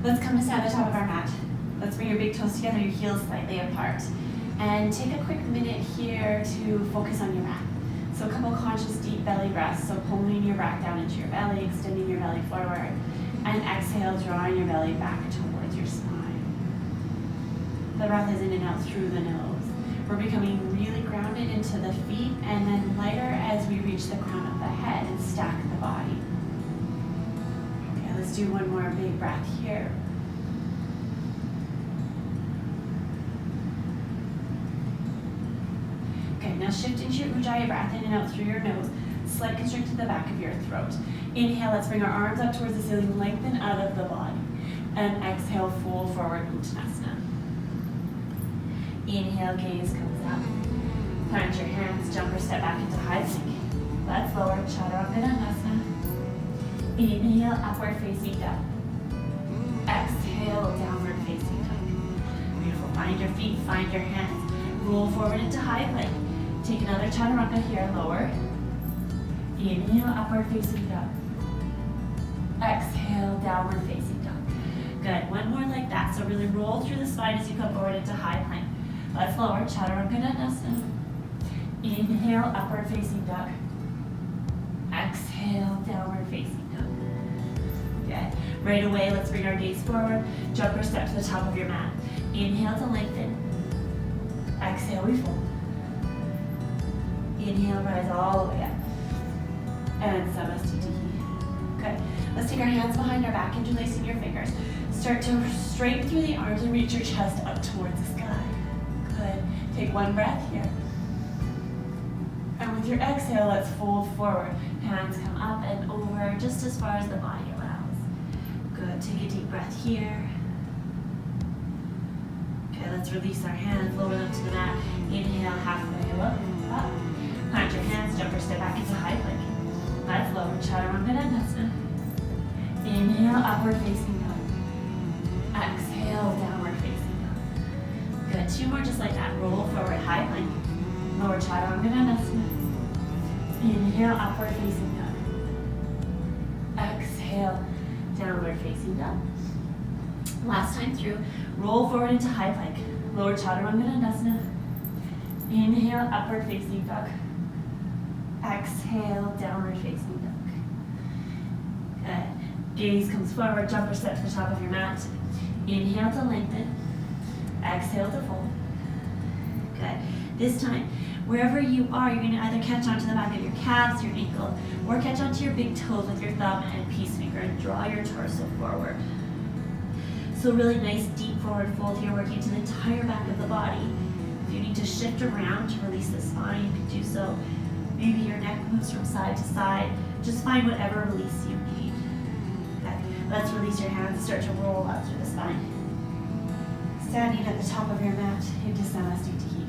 Let's come to stand at the top of our mat. Let's bring your big toes together, your heels slightly apart. And take a quick minute here to focus on your breath. So a couple conscious deep belly breaths. So pulling your breath down into your belly, extending your belly forward. And exhale, drawing your belly back towards your spine. The breath is in and out through the nose. We're becoming really grounded into the feet and then lighter as we reach the crown of the head and stack the body. Okay, let's do one more big breath here. Okay, now shift into your Ujjayi breath in and out through your nose. Slight constrict to the back of your throat. Inhale, let's bring our arms up towards the ceiling, lengthen out of the body. And exhale, fold forward, Uttanasana. Inhale, gaze comes up. Plant your hands, jump or step back into high plank. Let's lower, Chaturanga. Inhale, upward facing dog. Exhale, downward facing dog. Beautiful, find your feet, find your hands. Roll forward into high plank. Take another Chaturanga here, lower. Inhale, upward facing dog. Exhale, downward facing dog. Good, one more like that. So really roll through the spine as you come forward into high plank. Let's lower, Chaturanga. Inhale, upward facing dog. Exhale, downward facing dog. Good. Right away, let's bring our gaze forward. Jump or step to the top of your mat. Inhale to lengthen. Exhale, we fold. Inhale, rise all the way up. And Samastitihi. Good. Let's take our hands behind our back, interlacing your fingers. Start to straighten through the arms and reach your chest up towards the sky. Good. Take one breath here. And with your exhale, let's fold forward. Hands come up and over just as far as the body allows. Good. Take a deep breath here. Okay, let's release our hands, lower them to the mat. Inhale, halfway up. Plant your hands, jump or step back into high plank. Let's lower, Chaturanga. Inhale, upward facing dog. Exhale, downward facing dog. Good, two more just like that. Roll forward, high plank. Lower, Chaturanga. Inhale, upward facing dog. Exhale, downward facing dog. Last time through, roll forward into high plank. Lower, Chaturanga. Inhale, upward facing dog. Exhale, downward facing dog. Good. Gaze comes forward, jump or step to the top of your mat. Inhale to lengthen. Exhale to fold. Good. This time, wherever you are, you're going to either catch onto the back of your calves, your ankle, or catch onto your big toes with your thumb and peace finger and draw your torso forward. So really nice deep forward fold here, working to the entire back of the body. If you need to shift around to release the spine, you can do so. Maybe your neck moves from side to side. Just find whatever release you need. Okay. Let's release your hands, start to roll up through the spine. Standing at the top of your mat into Samastitihi.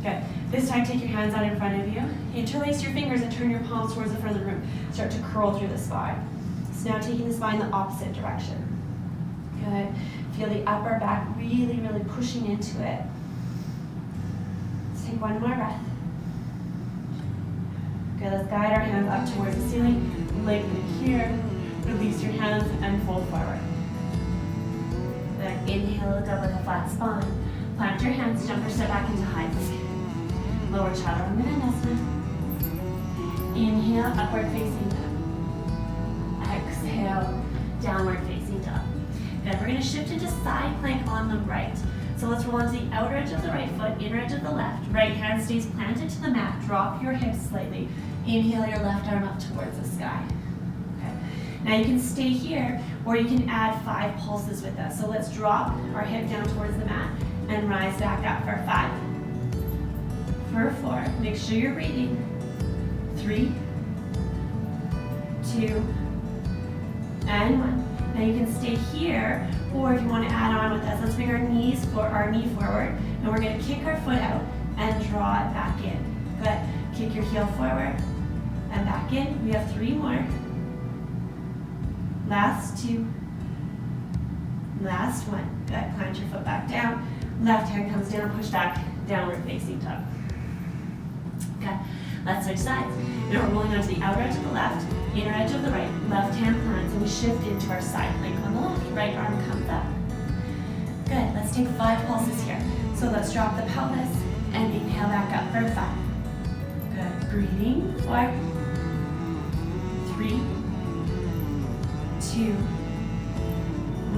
Good. This time take your hands out in front of you. Interlace your fingers and turn your palms towards the front of the room. Start to curl through the spine. So now taking the spine the opposite direction. Good. Feel the upper back really, really pushing into it. Let's take one more breath. Good, let's guide our hands up towards the ceiling. Lengthen here. Release your hands and fold forward. Then inhale, look up with a flat spine. Plant your hands, jump or step back into high plank. Lower Chaturanga. Inhale, upward facing dog. Exhale, downward facing dog. Then we're going to shift into side plank on the right. So let's roll onto the outer edge of the right foot, inner edge of the left. Right hand stays planted to the mat. Drop your hips slightly. Inhale your left arm up towards the sky. Okay. Now you can stay here, or you can add 5 pulses with us. So let's drop our hip down towards the mat and rise back up for 5. For 4. Make sure you're breathing. 3, 2, and 1. Now you can stay here, or if you want to add on with us, let's bring our knee forward, and we're going to kick our foot out and draw it back in. Good. Kick your heel forward and back in. We have 3 more. Last 2. Last 1. Good. Plant your foot back down. Left hand comes down, push back, downward facing dog. Good. Let's switch sides. Now we're rolling onto the outer edge of the left, inner edge of the right, left hand plants, and we shift into our side plank on the left. Right arm comes up. Good, let's take 5 pulses here. So let's drop the pelvis and inhale back up for 5. Good, breathing, 4, 3, 2,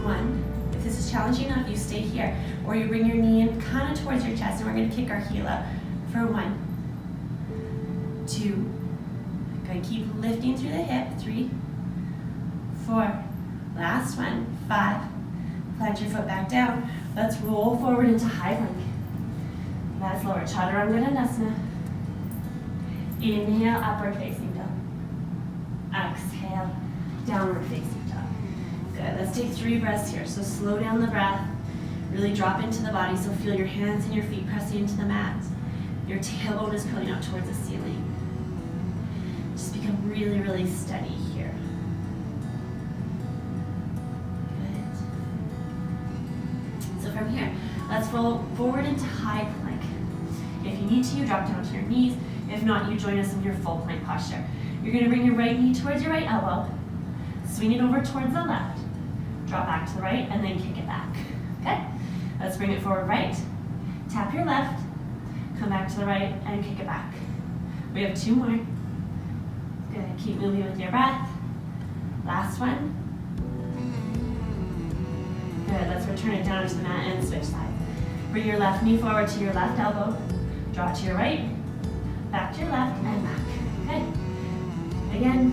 1. If this is challenging enough, you stay here, or you bring your knee in kind of towards your chest, and we're gonna kick our heel up for 1, 2, good, keep lifting through the hip, 3, 4, last one, 5, plant your foot back down. Let's roll forward into high plank. That's lower chaturanga. Inhale, upward facing dog. Exhale, downward facing dog. Good, let's take 3 breaths here. So slow down the breath, really drop into the body. So feel your hands and your feet pressing into the mat. Your tailbone is curling out towards the ceiling. Just become really, really steady here. Good. So from here, let's roll forward into high plank. If you need to, you drop down to your knees. If not, you join us in your full plank posture. You're gonna bring your right knee towards your right elbow, swing it over towards the left, drop back to the right, and then kick it back. Okay? Let's bring it forward right, tap your left, come back to the right, and kick it back. We have 2 more. Good, keep moving with your breath. Last one. Good, let's return it down to the mat and switch sides. Bring your left knee forward to your left elbow, draw to your right, back to your left, and back. Okay. Again.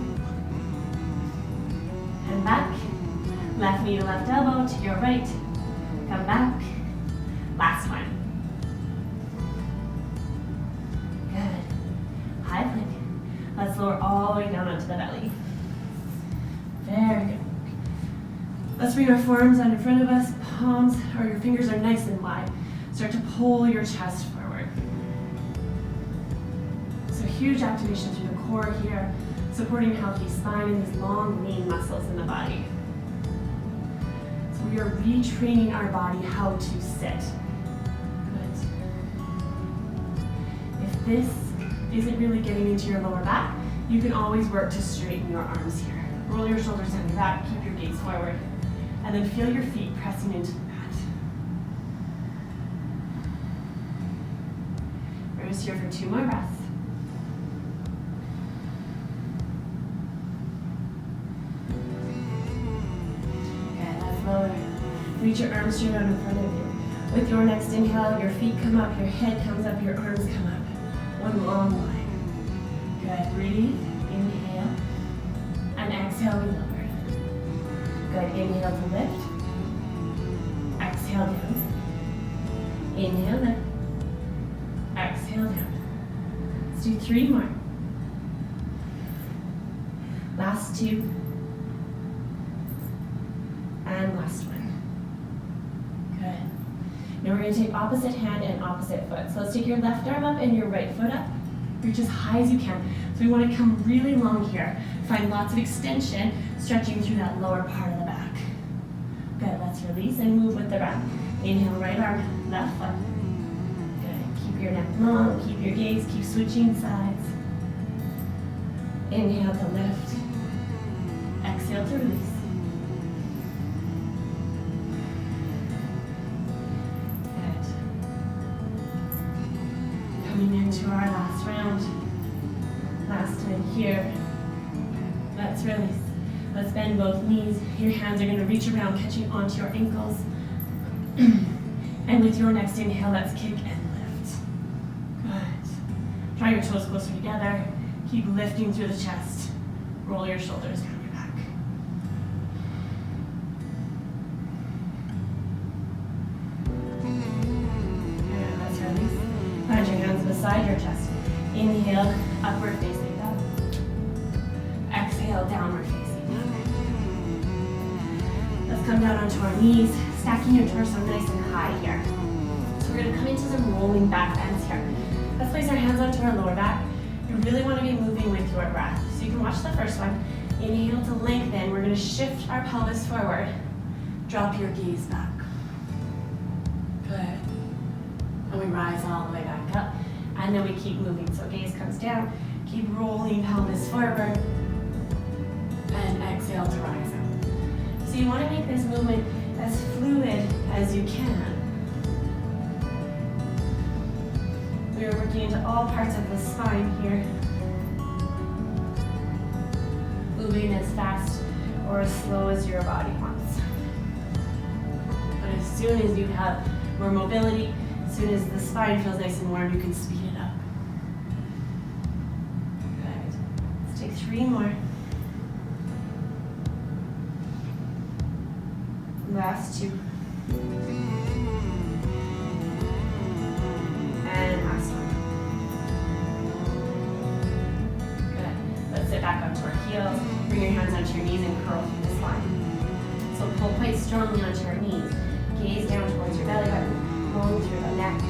And back. Left knee to left elbow to your right. Come back. Last one. Good. High plank. Let's lower all the way down onto the belly. Very good. Let's bring our forearms out in front of us. Palms or your fingers are nice and wide. Start to pull your chest forward. So huge activation through the core here, supporting healthy spine and these long, lean muscles in the body. So we are retraining our body how to sit. Good. If this isn't really getting into your lower back, you can always work to straighten your arms here. Roll your shoulders down your back, keep your gaze forward, and then feel your feet pressing into the mat. We're just here for 2 more breaths. Reach your arms straight out in front of you. With your next inhale, your feet come up, your head comes up, your arms come up. One long line. Good, breathe, inhale, and exhale, we lower. Good, inhale to lift. Exhale down. Inhale, lift. Exhale down. Let's do 3 more. Last 2. And last one. Good. Now we're going to take opposite hand and opposite foot. So let's take your left arm up and your right foot up. Reach as high as you can. So we want to come really long here. Find lots of extension, stretching through that lower part of the back. Good, let's release and move with the breath. Inhale, right arm, left foot. Good, keep your neck long, keep your gaze, keep switching sides. Inhale to lift. Exhale to release. Into our last round. Last time here. Let's release. Let's bend both knees. Your hands are going to reach around, catching onto your ankles. And with your next inhale, let's kick and lift. Good. Draw your toes closer together. Keep lifting through the chest. Roll your shoulders down your back. And let's release. Find your hands beside your chest. Inhale, upward facing dog. Exhale, downward facing dog. Let's come down onto our knees, stacking your torso nice and high here. So we're going to come into some rolling back bends here. Let's place our hands onto our lower back. You really want to be moving with your breath. So you can watch the first one. Inhale to lengthen. We're going to shift our pelvis forward. Drop your gaze back. Good. And we rise all the way back up. And then we keep moving. So gaze comes down, keep rolling pelvis forward, and exhale to rise up. So you want to make this movement as fluid as you can. We are working into all parts of the spine here. Moving as fast or as slow as your body wants. But as soon as you have more mobility, as soon as the spine feels nice and warm, you can speed it up. Good. Let's take 3 more. Last 2. And last one. Good. Let's sit back onto our heels. Bring your hands onto your knees and curl through the spine. So pull quite strongly onto your knees. Gaze down towards your belly button, rolling through the neck.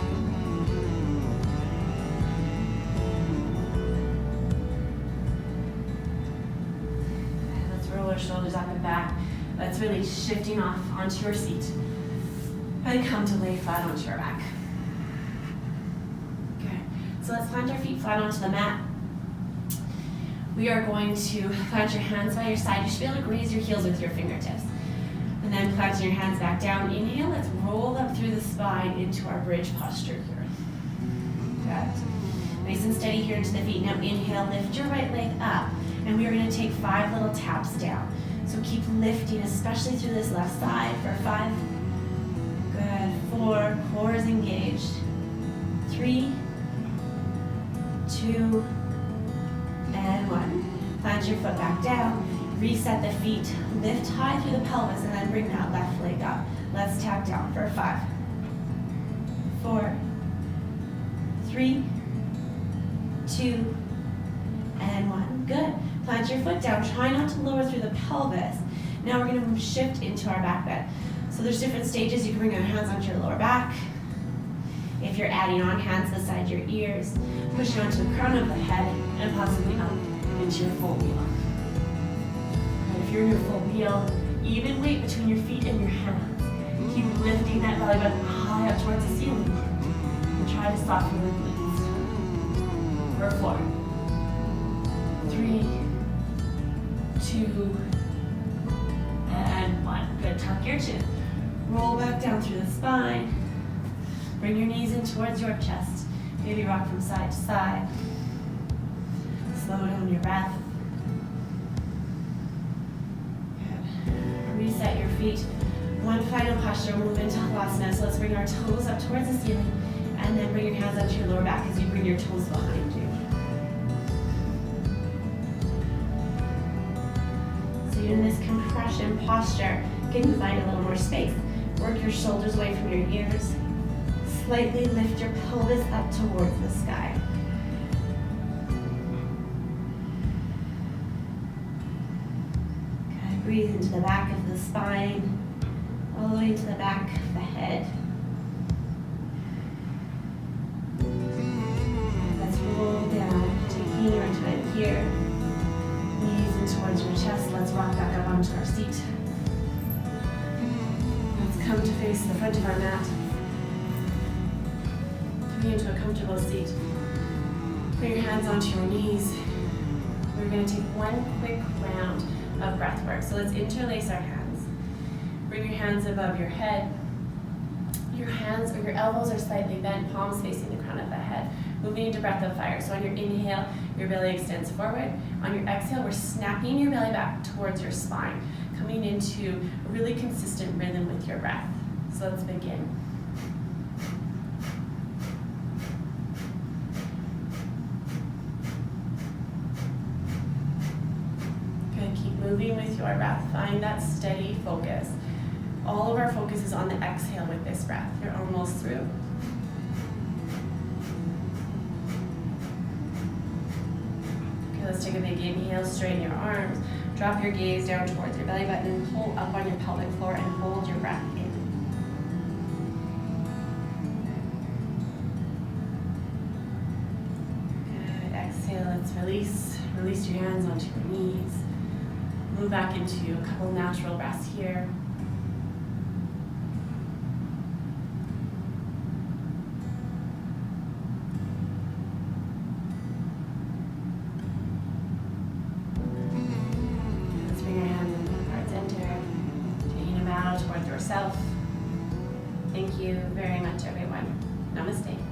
And let's roll our shoulders up and back. Let's really shifting off onto your seat. And come to lay flat onto your back. Okay, so let's plant our feet flat onto the mat. We are going to plant your hands by your side. You should be able to graze your heels with your fingertips. And then planting your hands back down. Inhale, let's roll up through the spine into our bridge posture here. Good. Nice and steady here into the feet. Now inhale, lift your right leg up. And we are going to take 5 little taps down. So keep lifting, especially through this left side for 5. Good. 4, core is engaged. 3, 2, and 1. Plant your foot back down. Reset the feet. Lift high through the pelvis and then bring that left leg up. Let's tap down for 5, 4, 3, 2, and 1. Good. Plant your foot down. Try not to lower through the pelvis. Now we're going to shift into our back bend. So there's different stages. You can bring your hands onto your lower back. If you're adding on, hands beside your ears. Push onto the crown of the head and possibly up into your full wheel. And if you're in your full wheel, even weight between your feet and your hands. Keep lifting that belly button high up towards the ceiling. And try to soften the glutes. For 4, 3, 2, and 1. Good. Tuck your chin. Roll back down through the spine. Bring your knees in towards your chest. Maybe rock from side to side. Slow down your breath. Good. Reset your feet. One final posture. Move into Halasana. So let's bring our toes up towards the ceiling. And then bring your hands onto your lower back as you bring your toes behind you. So you're in this compression posture. Can you find a little more space? Work your shoulders away from your ears. Slightly lift your pelvis up towards the sky. Good. Breathe into the back of the spine, all the way to the back of the head. And let's roll down, taking our time here. Knees in towards your chest. Let's rock back up onto our seat. Let's come to face the front of our mat. Into a comfortable seat. Put your hands onto your knees. We're going to take one quick round of breath work. So let's interlace our hands. Bring your hands above your head. Your hands or your elbows are slightly bent, palms facing the crown of the head. Moving into breath of fire. So on your inhale, your belly extends forward. On your exhale, we're snapping your belly back towards your spine, coming into a really consistent rhythm with your breath. So let's begin. Moving with your breath, find that steady focus. All of our focus is on the exhale with this breath. You're almost through. Okay, let's take a big inhale, straighten your arms, drop your gaze down towards your belly button, and pull up on your pelvic floor and hold your breath in. Good, exhale, let's release. Release your hands onto your knees. Move back into a couple natural breaths here. smile towards yourself. Thank you very much, everyone. Namaste.